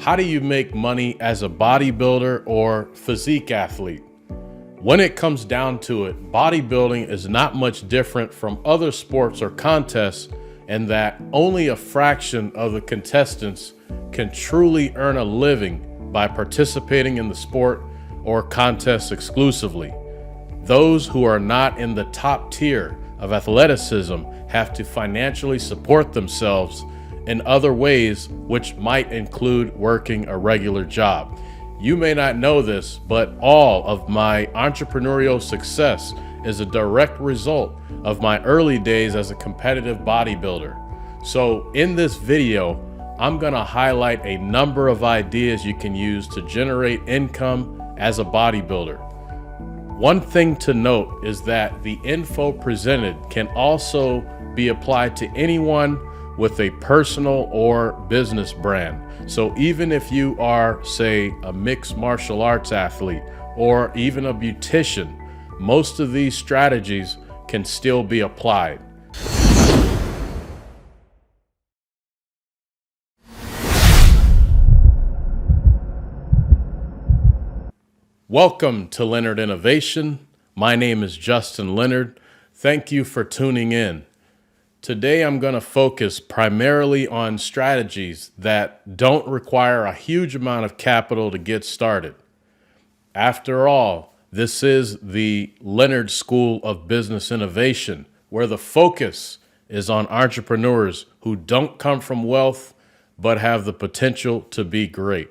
How do you make money as a bodybuilder or physique athlete? When it comes down to it, bodybuilding is not much different from other sports or contests in that only a fraction of the contestants can truly earn a living by participating in the sport or contest exclusively. Those who are not in the top tier of athleticism have to financially support themselves in other ways, which might include working a regular job. You may not know this, but all of my entrepreneurial success is a direct result of my early days as a competitive bodybuilder. So in this video, I'm gonna highlight a number of ideas you can use to generate income as a bodybuilder. One thing to note is that the info presented can also be applied to anyone with a personal or business brand. So even if you are, say, a mixed martial arts athlete or even a beautician, most of these strategies can still be applied. Welcome to Leonard Innovation. My name is Justin Leonard. Thank you for tuning in. Today I'm going to focus primarily on strategies that don't require a huge amount of capital to get started. After all, this is the Leonard School of Business Innovation, where the focus is on entrepreneurs who don't come from wealth but have the potential to be great.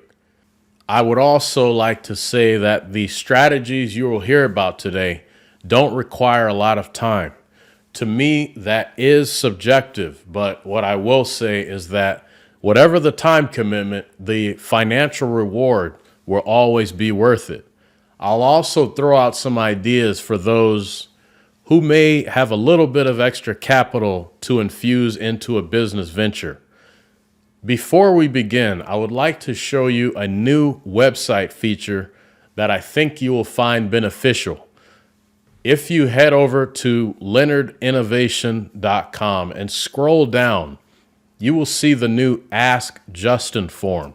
I would also like to say that the strategies you will hear about today don't require a lot of time. To me, that is subjective, but what I will say is that whatever the time commitment, the financial reward will always be worth it. I'll also throw out some ideas for those who may have a little bit of extra capital to infuse into a business venture. Before we begin, I would like to show you a new website feature that I think you will find beneficial. If you head over to leonardinnovation.com and scroll down, you will see the new Ask Justin form.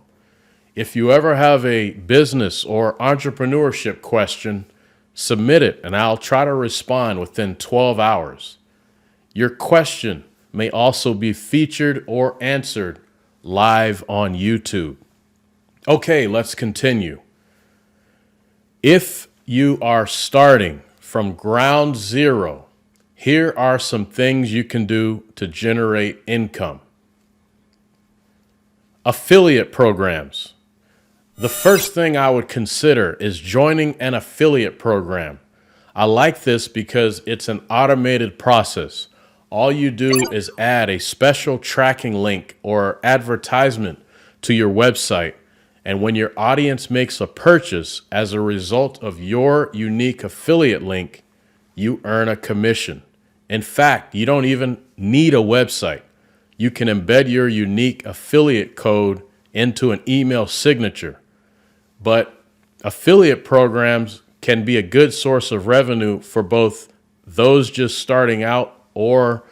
If you ever have a business or entrepreneurship question, submit it and I'll try to respond within 12 hours. Your question may also be featured or answered live on YouTube. Okay, let's continue. If you are starting from ground zero, here are some things you can do to generate income. Affiliate programs. The first thing I would consider is joining an affiliate program. I like this because it's an automated process. All you do is add a special tracking link or advertisement to your website. And when your audience makes a purchase as a result of your unique affiliate link, you earn a commission. In fact, you don't even need a website. You can embed your unique affiliate code into an email signature. But affiliate programs can be a good source of revenue for both those just starting out or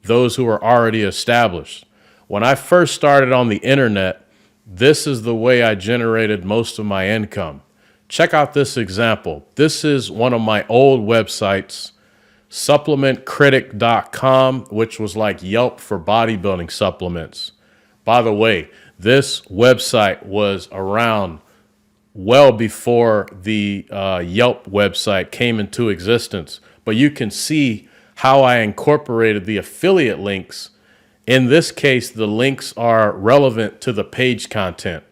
those who are already established. When I first started on the internet, this is the way I generated most of my income. Check out this example. This is one of my old websites, supplementcritic.com, which was like Yelp for bodybuilding supplements. By the way, this website was around well before the Yelp website came into existence, but you can see how I incorporated the affiliate links. In this case, the links are relevant to the page content.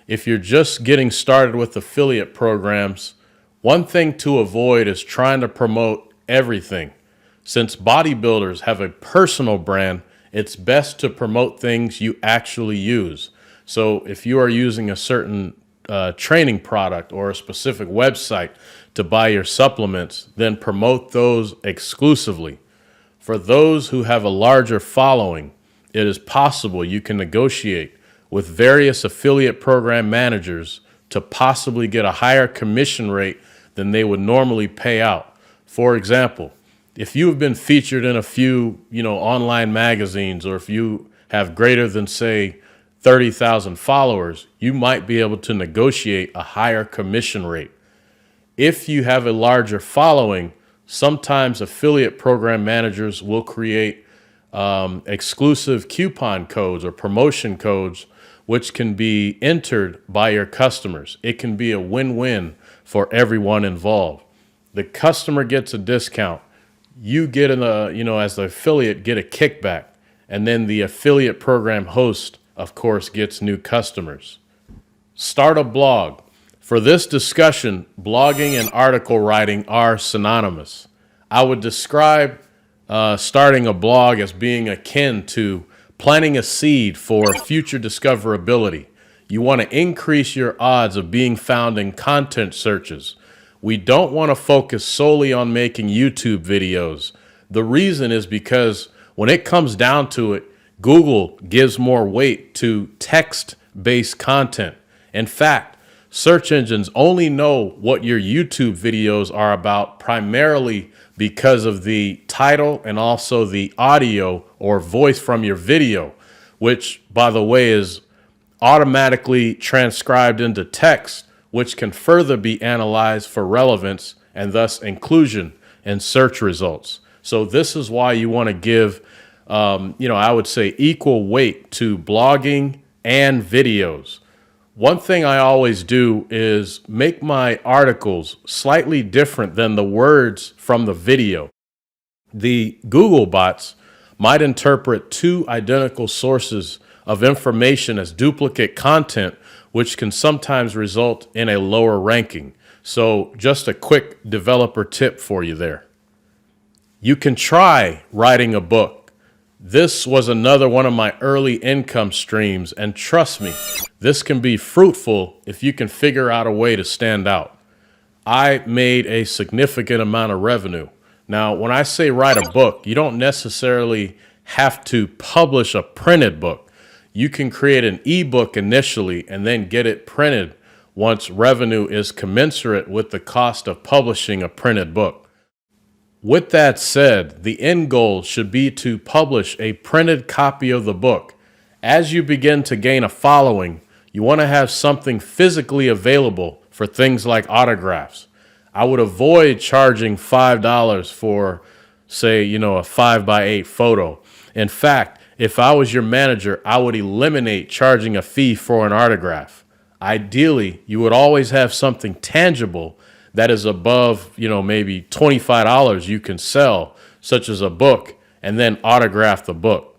If you're just getting started with affiliate programs, one thing to avoid is trying to promote everything. Since bodybuilders have a personal brand, it's best to promote things you actually use. So if you are using a certain training product or a specific website to buy your supplements, then promote those exclusively. For those who have a larger following, it is possible you can negotiate with various affiliate program managers to possibly get a higher commission rate than they would normally pay out. For example, if you have been featured in a few, online magazines, or if you have greater than, say, 30,000 followers, you might be able to negotiate a higher commission rate. If you have a larger following, sometimes affiliate program managers will create exclusive coupon codes or promotion codes, which can be entered by your customers. It can be a win-win for everyone involved. The customer gets a discount. You get as the affiliate, get a kickback. And then the affiliate program host, of course, gets new customers. Start a blog. For this discussion, blogging and article writing are synonymous. I would describe starting a blog as being akin to planting a seed for future discoverability. You want to increase your odds of being found in content searches. We don't want to focus solely on making YouTube videos. The reason is because when it comes down to it, Google gives more weight to text-based content. In fact, search engines only know what your YouTube videos are about primarily because of the title and also the audio or voice from your video, which, by the way, is automatically transcribed into text, which can further be analyzed for relevance and thus inclusion in search results. So this is why you want to give, I would say, equal weight to blogging and videos. One thing I always do is make my articles slightly different than the words from the video. The Google bots might interpret two identical sources of information as duplicate content, which can sometimes result in a lower ranking. So just a quick developer tip for you there. You can try writing a book. This was another one of my early income streams, and trust me, this can be fruitful if you can figure out a way to stand out. I made a significant amount of revenue. Now, when I say write a book, you don't necessarily have to publish a printed book. You can create an ebook initially and then get it printed once revenue is commensurate with the cost of publishing a printed book. With that said, the end goal should be to publish a printed copy of the book. As you begin to gain a following, you want to have something physically available for things like autographs. I would avoid charging $5 for, say, a 5x8 photo. In fact, if I was your manager, I would eliminate charging a fee for an autograph. Ideally, you would always have something tangible that is above, maybe $25 you can sell, such as a book, and then autograph the book.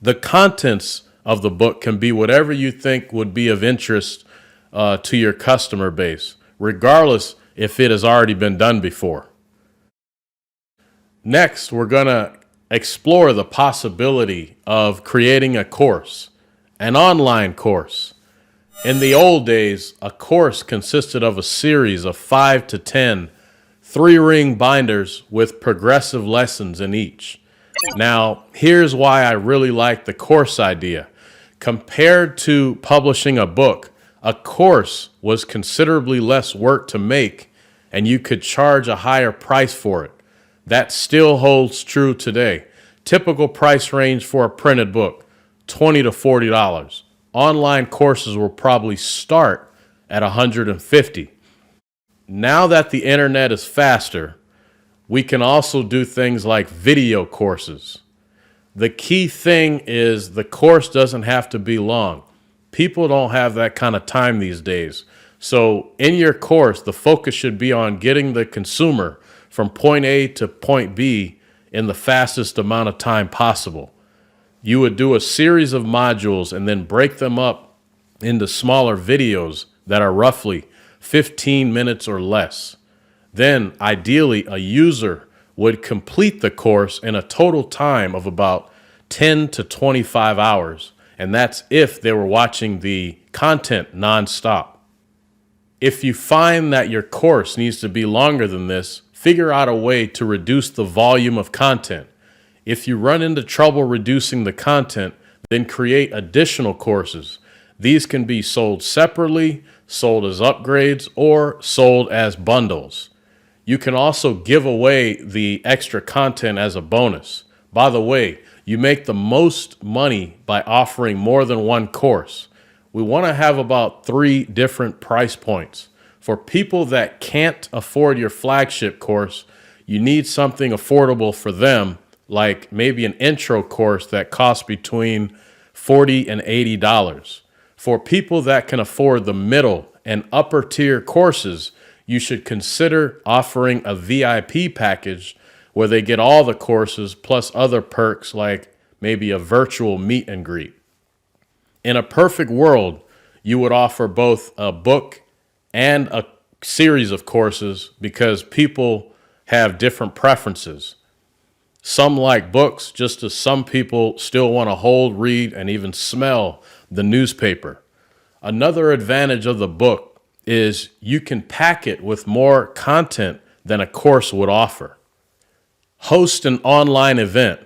The contents of the book can be whatever you think would be of interest to your customer base, regardless if it has already been done before. Next, we're going to explore the possibility of creating a course, an online course. In the old days, a course consisted of a series of 5 to 10 3-ring binders with progressive lessons in each. Now, here's why I really like the course idea. Compared to publishing a book, a course was considerably less work to make, and you could charge a higher price for it. That still holds true today. Typical price range for a printed book, $20 to $40. Online courses will probably start at $150. Now that the internet is faster, we can also do things like video courses. The key thing is the course doesn't have to be long. People don't have that kind of time these days. So in your course, the focus should be on getting the consumer from point A to point B in the fastest amount of time possible. You would do a series of modules and then break them up into smaller videos that are roughly 15 minutes or less. Then, ideally, a user would complete the course in a total time of about 10 to 25 hours, and that's if they were watching the content nonstop. If you find that your course needs to be longer than this, figure out a way to reduce the volume of content. If you run into trouble reducing the content, then create additional courses. These can be sold separately, sold as upgrades, or sold as bundles. You can also give away the extra content as a bonus. By the way, You make the most money by offering more than one course. We want to have about 3 different price points. For people that can't afford your flagship course, you need something affordable for them, like maybe an intro course that costs between $40 and $80. For people that can afford the middle and upper tier courses, you should consider offering a VIP package where they get all the courses plus other perks like maybe a virtual meet and greet. In a perfect world, you would offer both a book and a series of courses because people have different preferences. Some like books, just as some people still want to hold, read, and even smell the newspaper. Another advantage of the book is you can pack it with more content than a course would offer. Host an online event.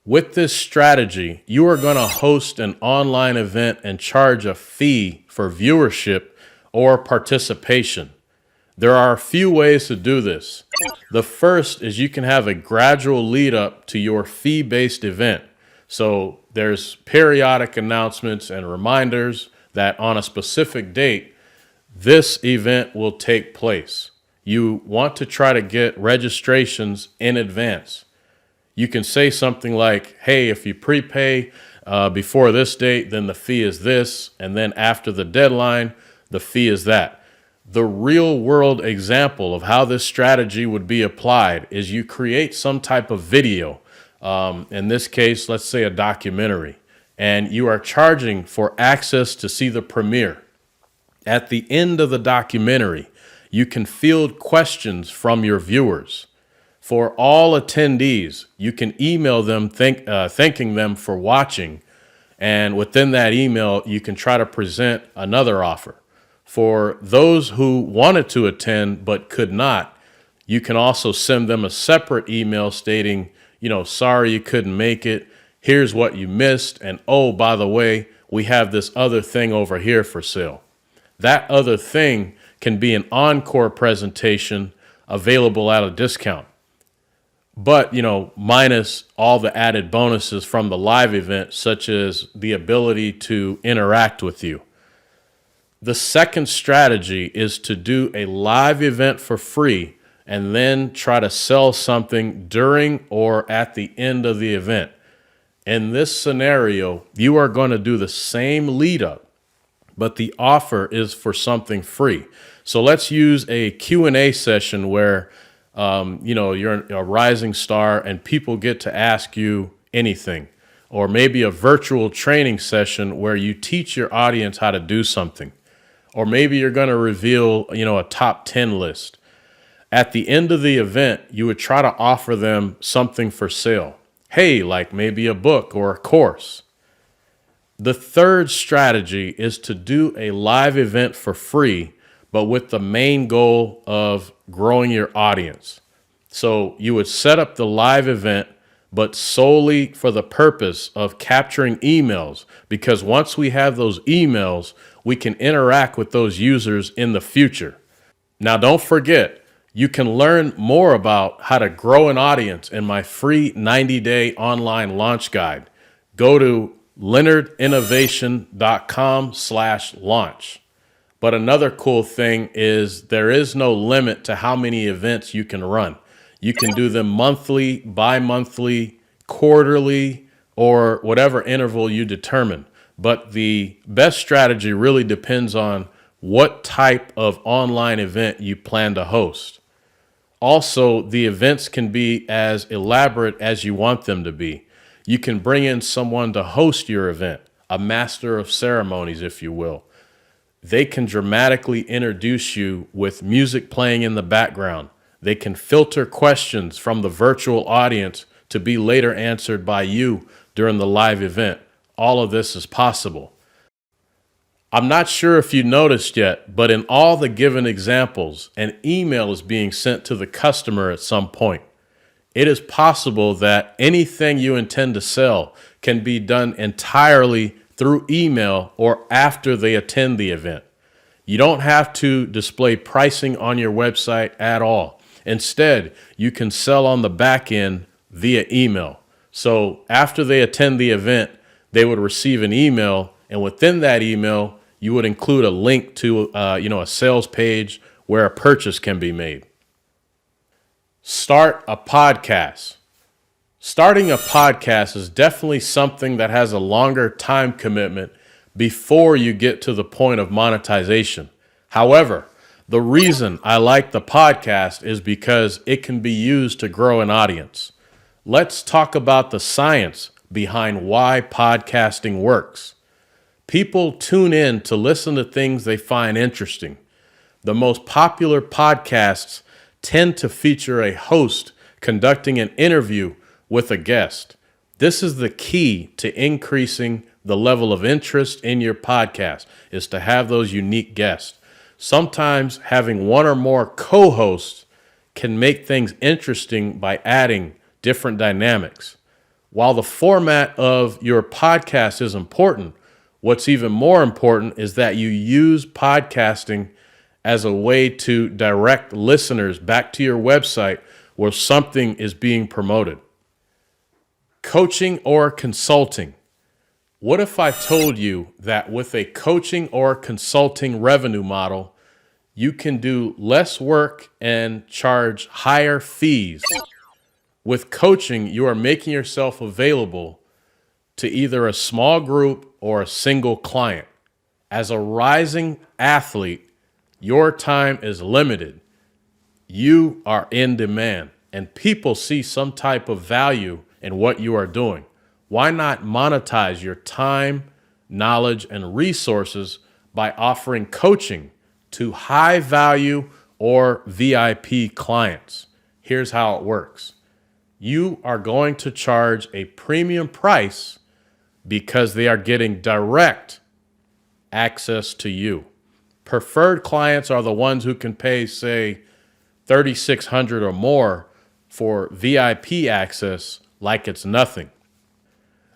With this strategy, you are going to host an online event and charge a fee for viewership or participation. There are a few ways to do this. The first is you can have a gradual lead up to your fee-based event. So there's periodic announcements and reminders that on a specific date, this event will take place. You want to try to get registrations in advance. You can say something like, hey, if you prepay before this date, then the fee is this. And then after the deadline, the fee is that. The real world example of how this strategy would be applied is you create some type of video. In this case, let's say a documentary, and you are charging for access to see the premiere. At the end of the documentary, you can field questions from your viewers. For all attendees, you can email them thanking them for watching. And within that email, you can try to present another offer. For those who wanted to attend but could not, you can also send them a separate email stating, sorry you couldn't make it. Here's what you missed. And oh, by the way, we have this other thing over here for sale. That other thing can be an encore presentation available at a discount. But, minus all the added bonuses from the live event, such as the ability to interact with you. The second strategy is to do a live event for free and then try to sell something during or at the end of the event. In this scenario, you are going to do the same lead up, but the offer is for something free. So let's use a Q&A session where you're a rising star and people get to ask you anything, or maybe a virtual training session where you teach your audience how to do something, or maybe you're going to reveal, a top 10 list. At the end of the event, you would try to offer them something for sale. Hey, like maybe a book or a course. The third strategy is to do a live event for free, but with the main goal of growing your audience. So you would set up the live event, but solely for the purpose of capturing emails, because once we have those emails, we can interact with those users in the future. Now, don't forget, you can learn more about how to grow an audience in my free 90-day online launch guide. Go to leonardinnovation.com/launch. But another cool thing is there is no limit to how many events you can run. You can do them monthly, bi-monthly, quarterly, or whatever interval you determine. But the best strategy really depends on what type of online event you plan to host. Also, the events can be as elaborate as you want them to be. You can bring in someone to host your event, a master of ceremonies, if you will. They can dramatically introduce you with music playing in the background. They can filter questions from the virtual audience to be later answered by you during the live event. All of this is possible. I'm not sure if you noticed yet, but in all the given examples, an email is being sent to the customer at some point. It is possible that anything you intend to sell can be done entirely through email or after they attend the event. You don't have to display pricing on your website at all. Instead, you can sell on the back end via email. So after they attend the event, they would receive an email, and within that email, you would include a link to a sales page where a purchase can be made. Start a podcast. Starting a podcast is definitely something that has a longer time commitment before you get to the point of monetization. However, the reason I like the podcast is because it can be used to grow an audience. Let's talk about the science behind why podcasting works. People tune in to listen to things they find interesting. The most popular podcasts tend to feature a host conducting an interview with a guest. This is the key to increasing the level of interest in your podcast, is to have those unique guests. Sometimes having one or more co-hosts can make things interesting by adding different dynamics. While the format of your podcast is important, what's even more important is that you use podcasting as a way to direct listeners back to your website where something is being promoted. Coaching or consulting. What if I told you that with a coaching or consulting revenue model, you can do less work and charge higher fees? With coaching, you are making yourself available to either a small group or a single client. As a rising athlete, your time is limited. You are in demand, and people see some type of value in what you are doing. Why not monetize your time, knowledge, and resources by offering coaching to high value or VIP clients? Here's how it works. You are going to charge a premium price because they are getting direct access to you. Preferred clients are the ones who can pay, say, $3,600 or more for VIP access like it's nothing.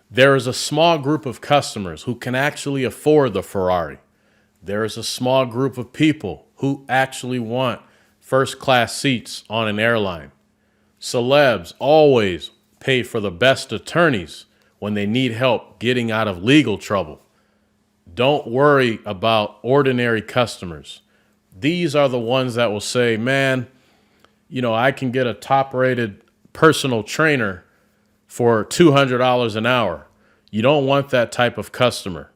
There is a small group of customers who can actually afford the Ferrari. There is a small group of people who actually want first-class seats on an airline. Celebs always pay for the best attorneys when they need help getting out of legal trouble. Don't worry about ordinary customers. These are the ones that will say, man, I can get a top-rated personal trainer for $200 an hour. You don't want that type of customer.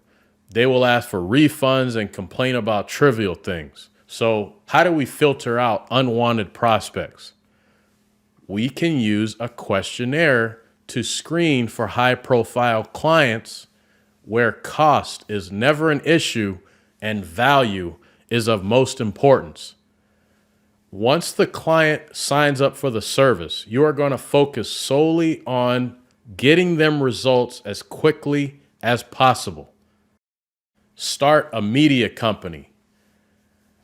They will ask for refunds and complain about trivial things. So how do we filter out unwanted prospects? We can use a questionnaire to screen for high-profile clients where cost is never an issue and value is of most importance. Once the client signs up for the service, you are going to focus solely on getting them results as quickly as possible. Start a media company.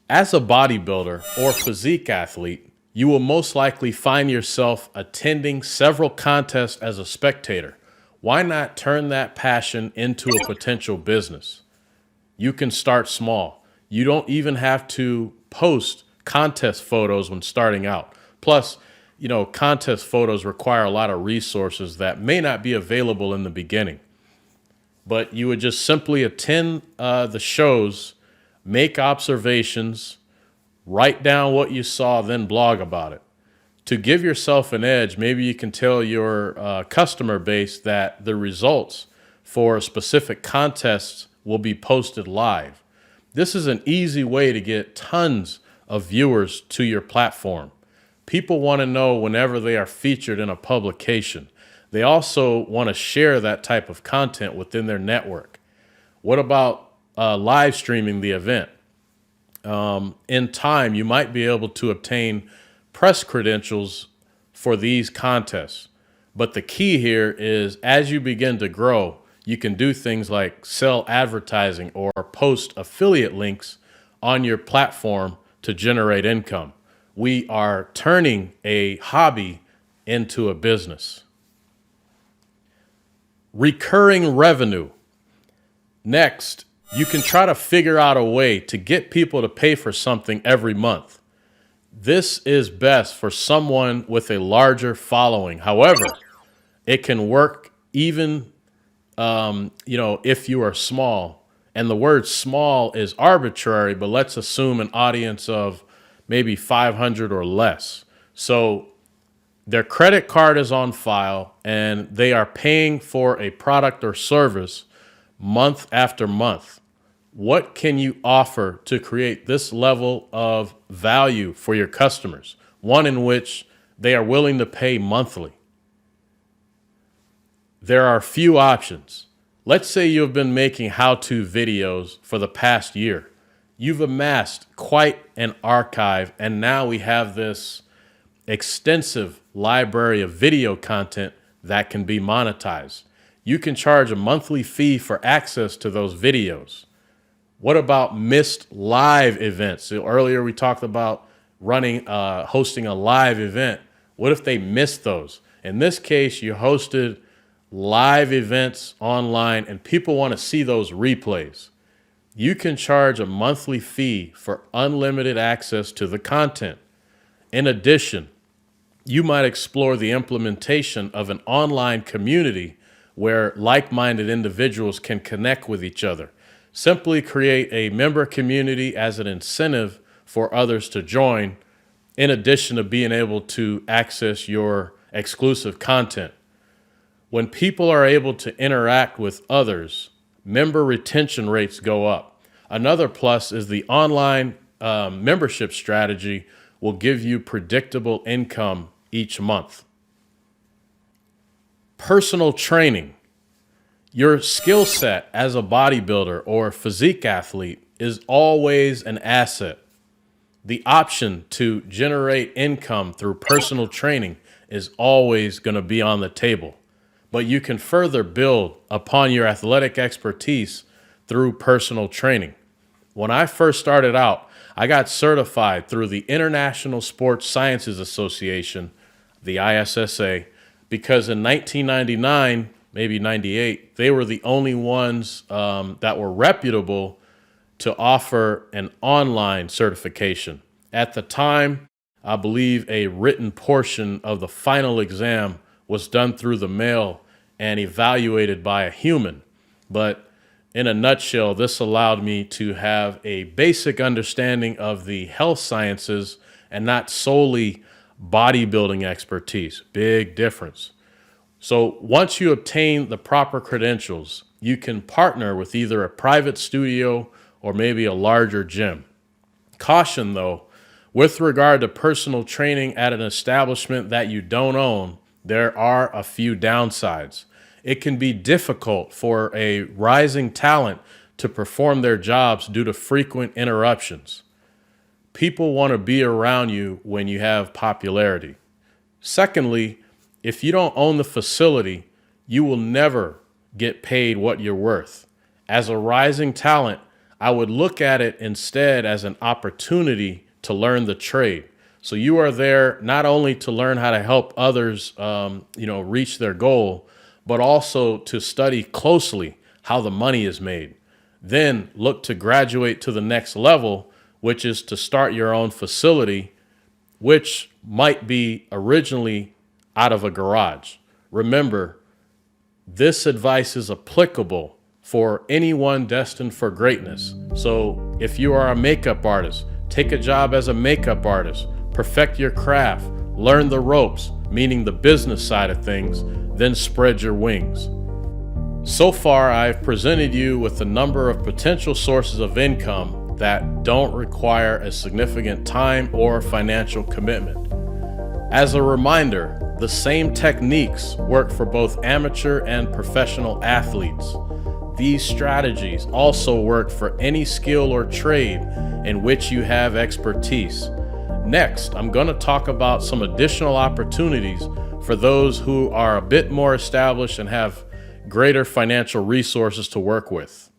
As a bodybuilder or physique athlete, you will most likely find yourself attending several contests as a spectator. Why not turn that passion into a potential business? You can start small. You don't even have to post contest photos when starting out. Plus, contest photos require a lot of resources that may not be available in the beginning. But you would just simply attend the shows, make observations, write down what you saw, then blog about it. To give yourself an edge, maybe you can tell your customer base that the results for specific contests will be posted live. This is an easy way to get tons of viewers to your platform. People want to know whenever they are featured in a publication. They also want to share that type of content within their network. What about live streaming the event? In time, you might be able to obtain press credentials for these contests. But the key here is as you begin to grow, you can do things like sell advertising or post affiliate links on your platform to generate income. We are turning a hobby into a business. Recurring revenue. Next, you can try to figure out a way to get people to pay for something every month. This is best for someone with a larger following. However, It can work even, if you are small. And the word small is arbitrary, but let's assume an audience of maybe 500 or less. So their credit card is on file and they are paying for a product or service month after month. What can you offer to create this level of value for your customers? One in which they are willing to pay monthly. There are few options. Let's say you've been making how-to videos for the past year. You've amassed quite an archive, and now we have this extensive library of video content that can be monetized. You can charge a monthly fee for access to those videos. What about missed live events? So earlier we talked about hosting a live event. What if they missed those? In this case, you hosted live events online and people want to see those replays. You can charge a monthly fee for unlimited access to the content. In addition, you might explore the implementation of an online community where like-minded individuals can connect with each other. Simply create a member community as an incentive for others to join, in addition to being able to access your exclusive content. When people are able to interact with others, member retention rates go up. Another plus is the online membership strategy will give you predictable income each month. Personal training. Your skill set as a bodybuilder or physique athlete is always an asset. The option to generate income through personal training is always going to be on the table. But you can further build upon your athletic expertise through personal training. When I first started out, I got certified through the International Sports Sciences Association, the ISSA, because in 1999, maybe 98, they were the only ones that were reputable to offer an online certification. At the time, I believe a written portion of the final exam was done through the mail and evaluated by a human. But in a nutshell, this allowed me to have a basic understanding of the health sciences and not solely bodybuilding expertise. Big difference. So once you obtain the proper credentials, you can partner with either a private studio or maybe a larger gym. Caution though, with regard to personal training at an establishment that you don't own, there are a few downsides. It can be difficult for a rising talent to perform their jobs due to frequent interruptions. People want to be around you when you have popularity. Secondly, if you don't own the facility, you will never get paid what you're worth. As a rising talent, I would look at it instead as an opportunity to learn the trade. So you are there not only to learn how to help others, reach their goal, but also to study closely how the money is made. Then look to graduate to the next level, which is to start your own facility, which might be originally out of a garage. Remember, this advice is applicable for anyone destined for greatness. So if you are a makeup artist, take a job as a makeup artist, perfect your craft, learn the ropes, meaning the business side of things, then spread your wings. So far, I've presented you with a number of potential sources of income that don't require a significant time or financial commitment. As a reminder, the same techniques work for both amateur and professional athletes. These strategies also work for any skill or trade in which you have expertise. Next, I'm going to talk about some additional opportunities for those who are a bit more established and have greater financial resources to work with.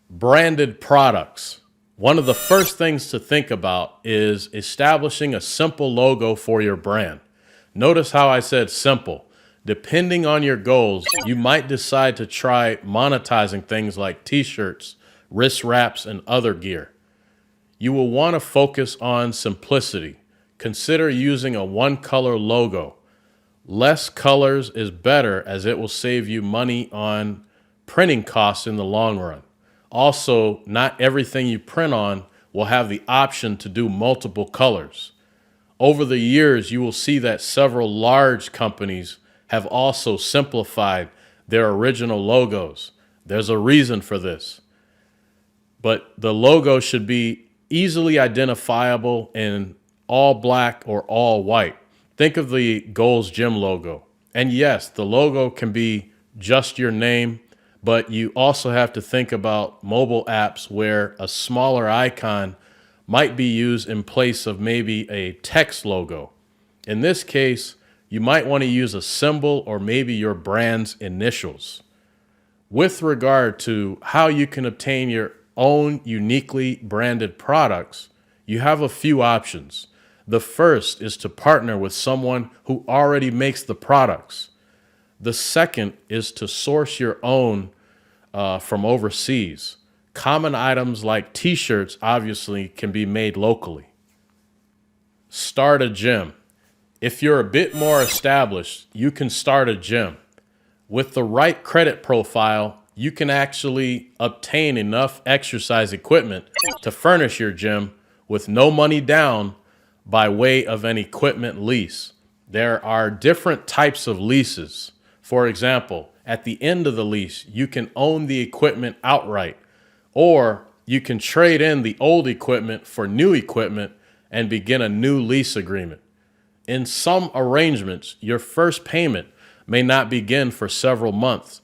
Branded products. One of the first things to think about is establishing a simple logo for your brand. Notice how I said simple. Depending on your goals, you might decide to try monetizing things like t-shirts, wrist wraps, and other gear. You will want to focus on simplicity. Consider using a one-color logo. Less colors is better as it will save you money on printing costs in the long run. Also, not everything you print on will have the option to do multiple colors. Over the years, you will see that several large companies have also simplified their original logos. There's a reason for this. But the logo should be easily identifiable in all black or all white. Think of the Gold's Gym logo. And yes, the logo can be just your name, but you also have to think about mobile apps where a smaller icon might be used in place of maybe a text logo. In this case, you might want to use a symbol or maybe your brand's initials. With regard to how you can obtain your own uniquely branded products, you have a few options. The first is to partner with someone who already makes the products. The second is to source your own from overseas. Common items like t-shirts obviously can be made locally. Start a gym. If you're a bit more established, you can start a gym. With the right credit profile, you can actually obtain enough exercise equipment to furnish your gym with no money down by way of an equipment lease. There are different types of leases. For example, at the end of the lease, you can own the equipment outright, or you can trade in the old equipment for new equipment and begin a new lease agreement. In some arrangements, your first payment may not begin for several months.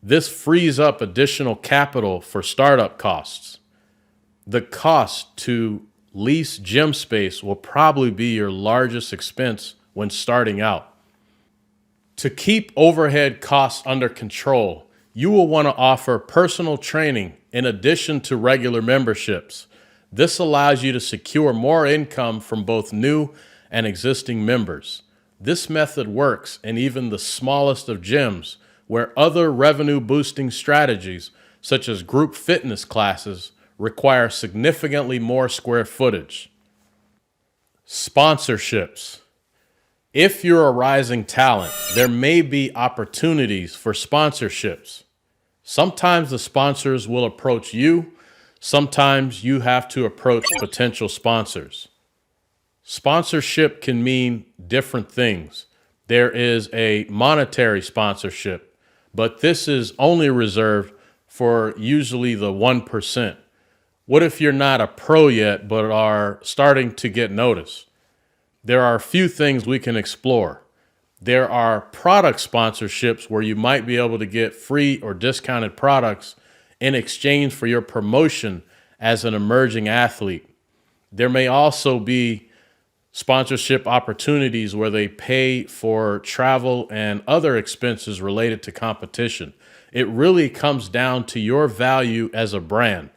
This frees up additional capital for startup costs. The cost to lease gym space will probably be your largest expense when starting out. To keep overhead costs under control, you will want to offer personal training in addition to regular memberships. This allows you to secure more income from both new and existing members. This method works in even the smallest of gyms, where other revenue-boosting strategies, such as group fitness classes, require significantly more square footage. Sponsorships. If you're a rising talent, there may be opportunities for sponsorships. Sometimes the sponsors will approach you. Sometimes you have to approach potential sponsors. Sponsorship can mean different things. There is a monetary sponsorship, but this is only reserved for usually the 1%. What if you're not a pro yet, but are starting to get noticed? There are a few things we can explore. There are product sponsorships where you might be able to get free or discounted products in exchange for your promotion as an emerging athlete. There may also be sponsorship opportunities where they pay for travel and other expenses related to competition. It really comes down to your value as a brand.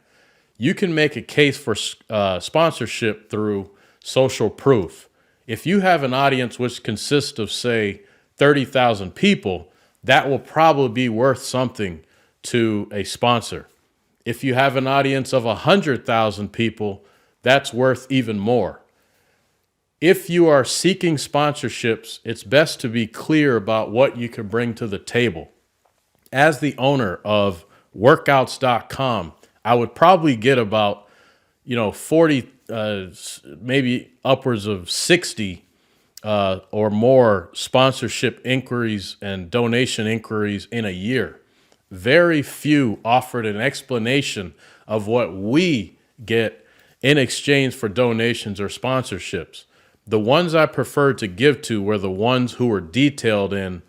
You can make a case for sponsorship through social proof. If you have an audience which consists of, say, 30,000 people, that will probably be worth something to a sponsor. If you have an audience of 100,000 people, that's worth even more. If you are seeking sponsorships, it's best to be clear about what you can bring to the table. As the owner of workouts.com, I would probably get about 40, maybe upwards of 60 or more sponsorship inquiries and donation inquiries in a year. Very few offered an explanation of what we get in exchange for donations or sponsorships. The ones I preferred to give to were the ones who were detailed in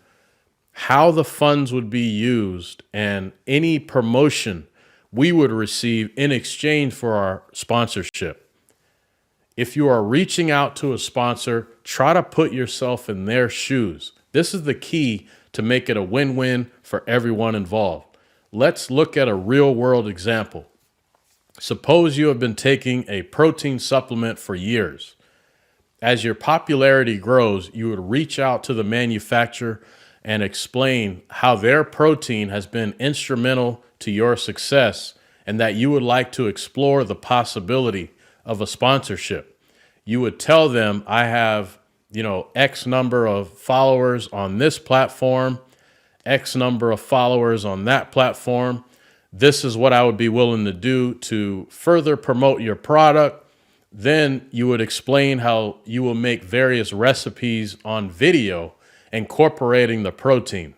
how the funds would be used and any promotion we would receive in exchange for our sponsorship. If you are reaching out to a sponsor, try to put yourself in their shoes. This is the key to make it a win-win for everyone involved. Let's look at a real-world example. Suppose you have been taking a protein supplement for years. As your popularity grows, you would reach out to the manufacturer and explain how their protein has been instrumental to your success and that you would like to explore the possibility of a sponsorship. You would tell them, I have X number of followers on this platform, X number of followers on that platform. This is what I would be willing to do to further promote your product. Then you would explain how you will make various recipes on video incorporating the protein.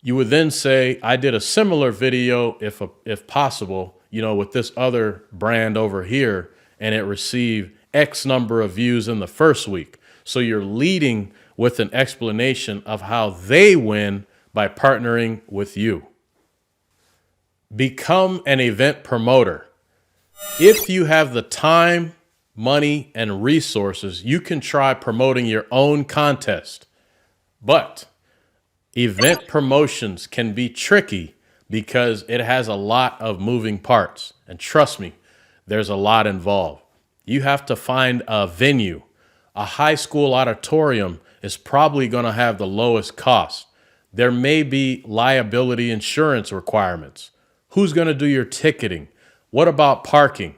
You would then say, I did a similar video, if possible, with this other brand over here, and it received X number of views in the first week. So you're leading with an explanation of how they win by partnering with you. Become an event promoter. If you have the time, money, and resources, you can try promoting your own contest. But event promotions can be tricky because it has a lot of moving parts. And trust me, there's a lot involved. You have to find a venue. A high school auditorium is probably going to have the lowest cost. There may be liability insurance requirements. Who's going to do your ticketing? What about parking?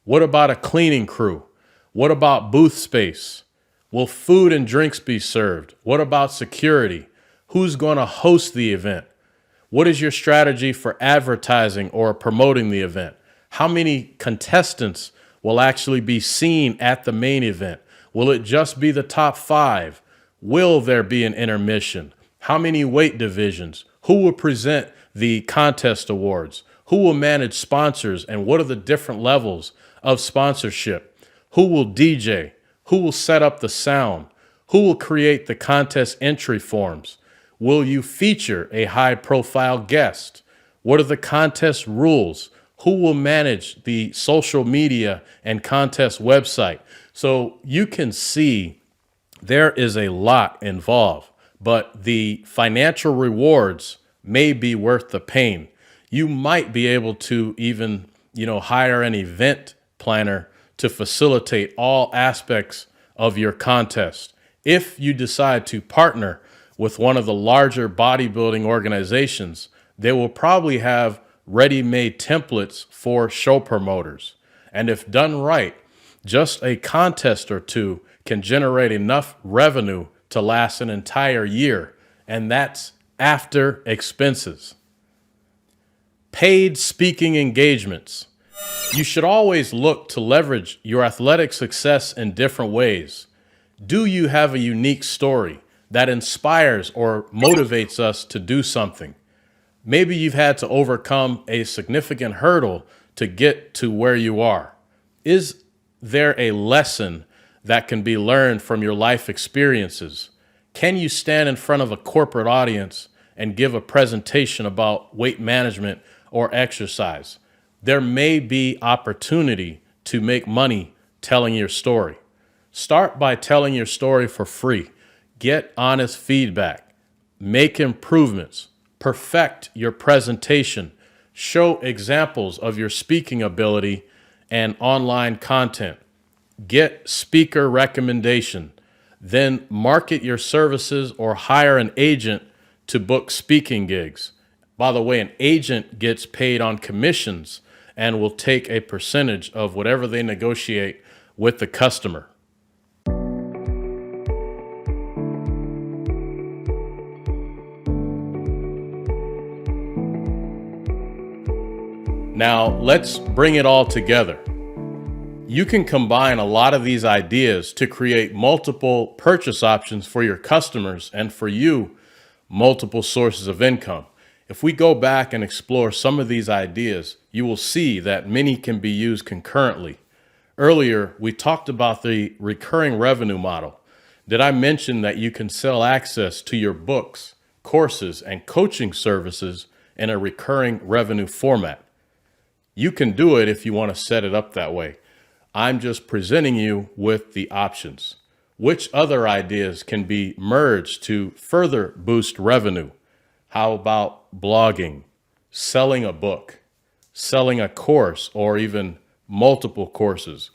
What about a cleaning crew? What about booth space? Will food and drinks be served? What about security? Who's going to host the event? What is your strategy for advertising or promoting the event? How many contestants will actually be seen at the main event? Will it just be the top 5? Will there be an intermission? How many weight divisions? Who will present the contest awards? Who will manage sponsors, and what are the different levels of sponsorship? Who will DJ? Who will set up the sound? Who will create the contest entry forms? Will you feature a high-profile guest? What are the contest rules? Who will manage the social media and contest website? So you can see there is a lot involved, but the financial rewards may be worth the pain. You might be able to even, hire an event planner to facilitate all aspects of your contest. If you decide to partner with one of the larger bodybuilding organizations, they will probably have ready-made templates for show promoters. And if done right, just a contest or two can generate enough revenue to last an entire year. And that's after expenses. Paid speaking engagements. You should always look to leverage your athletic success in different ways. Do you have a unique story that inspires or motivates us to do something? Maybe you've had to overcome a significant hurdle to get to where you are. Is there a lesson that can be learned from your life experiences? Can you stand in front of a corporate audience and give a presentation about weight management or exercise? There may be opportunity to make money telling your story. Start by telling your story for free. Get honest feedback. Make improvements. Perfect your presentation. Show examples of your speaking ability and online content. Get speaker recommendation. Then market your services or hire an agent to book speaking gigs. By the way, an agent gets paid on commissions and will take a percentage of whatever they negotiate with the customer. Now, let's bring it all together. You can combine a lot of these ideas to create multiple purchase options for your customers and for you, multiple sources of income. If we go back and explore some of these ideas, you will see that many can be used concurrently. Earlier, we talked about the recurring revenue model. Did I mention that you can sell access to your books, courses, and coaching services in a recurring revenue format? You can do it if you want to set it up that way. I'm just presenting you with the options. Which other ideas can be merged to further boost revenue? How about blogging, selling a book, selling a course or even multiple courses,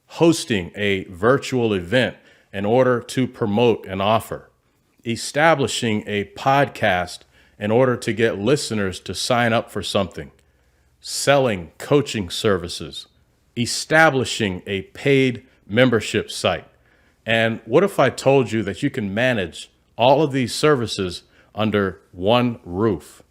hosting a virtual event in order to promote an offer, establishing a podcast in order to get listeners to sign up for something, selling coaching services, establishing a paid membership site, And what if I told you that you can manage all of these services under one roof?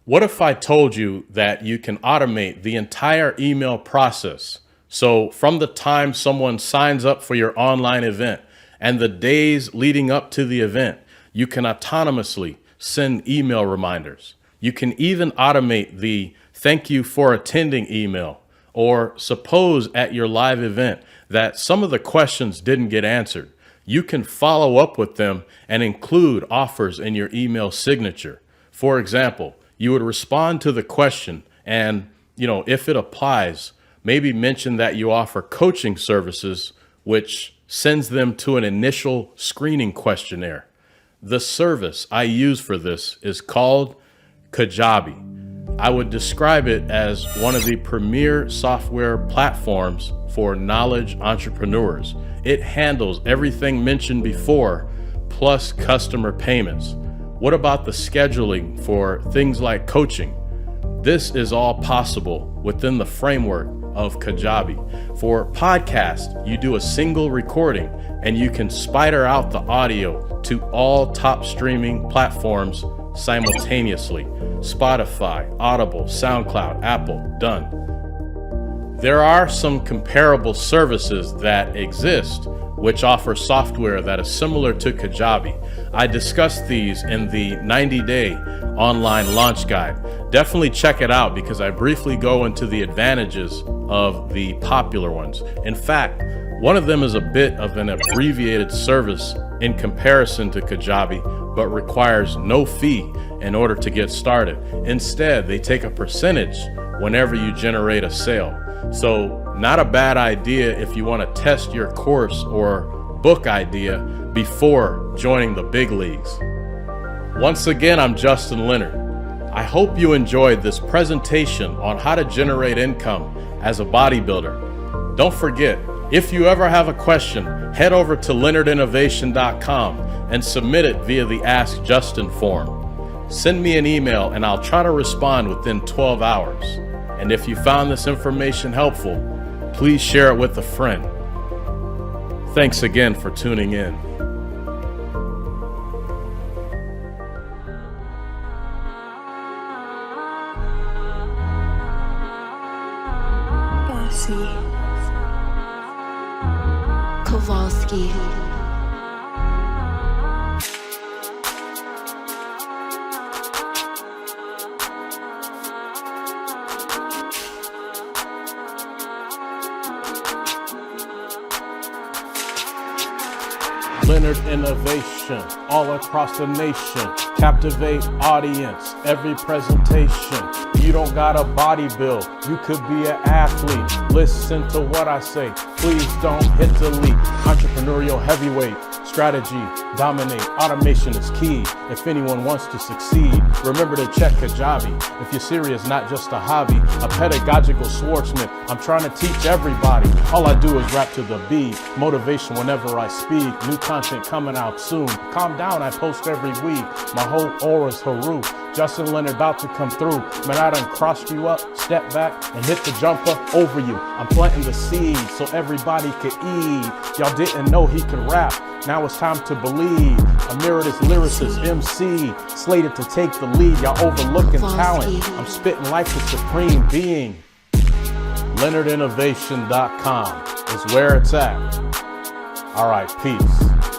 What if I told you that you can automate the entire email process? So from the time someone signs up for your online event and the days leading up to the event, you can autonomously send email reminders. You can even automate the thank you for attending email. Or suppose at your live event that some of the questions didn't get answered. You can follow up with them and include offers in your email signature. For example, you would respond to the question and, if it applies, maybe mention that you offer coaching services, which sends them to an initial screening questionnaire. The service I use for this is called Kajabi. I would describe it as one of the premier software platforms for knowledge entrepreneurs. It handles everything mentioned before, plus customer payments. What about the scheduling for things like coaching? This is all possible within the framework of Kajabi. For podcasts, you do a single recording and you can spider out the audio to all top streaming platforms simultaneously. Spotify, Audible, SoundCloud, Apple, done. There are some comparable services that exist which offer software that is similar to Kajabi. I discussed these in the 90-day online launch guide. Definitely check it out because I briefly go into the advantages of the popular ones. In fact, one of them is a bit of an abbreviated service in comparison to Kajabi, but requires no fee in order to get started. Instead, they take a percentage whenever you generate a sale. So not a bad idea if you want to test your course or book idea before joining the big leagues. Once again, I'm Justin Leonard. I hope you enjoyed this presentation on how to generate income as a bodybuilder. Don't forget, if you ever have a question, head over to leonardinnovation.com and submit it via the Ask Justin form. Send me an email and I'll try to respond within 12 hours. And if you found this information helpful, please share it with a friend. Thanks again for tuning in. Kowalski. Leonard Innovation, all across the nation. Captivate audience, every presentation. You don't gotta bodybuild, you could be an athlete. Listen to what I say, please don't hit delete. Entrepreneurial heavyweight, strategy, dominate. Automation is key if anyone wants to succeed. Remember to check Kajabi if you're serious, not just a hobby. A pedagogical swordsman, I'm trying to teach everybody. All I do is rap to the beat, motivation whenever I speak. New content coming out soon. Calm down, I post every week. My whole aura's Haru. Justin Leonard about to come through. Man, I done crossed you up, step back, and hit the jumper over you. I'm planting the seed so everybody could eat. Y'all didn't know he could rap. Now it's time to believe. Emeritus lyricist, MC, slated to take the lead. Y'all overlooking talent. I'm spitting like the supreme being. LeonardInnovation.com is where it's at. All right, peace.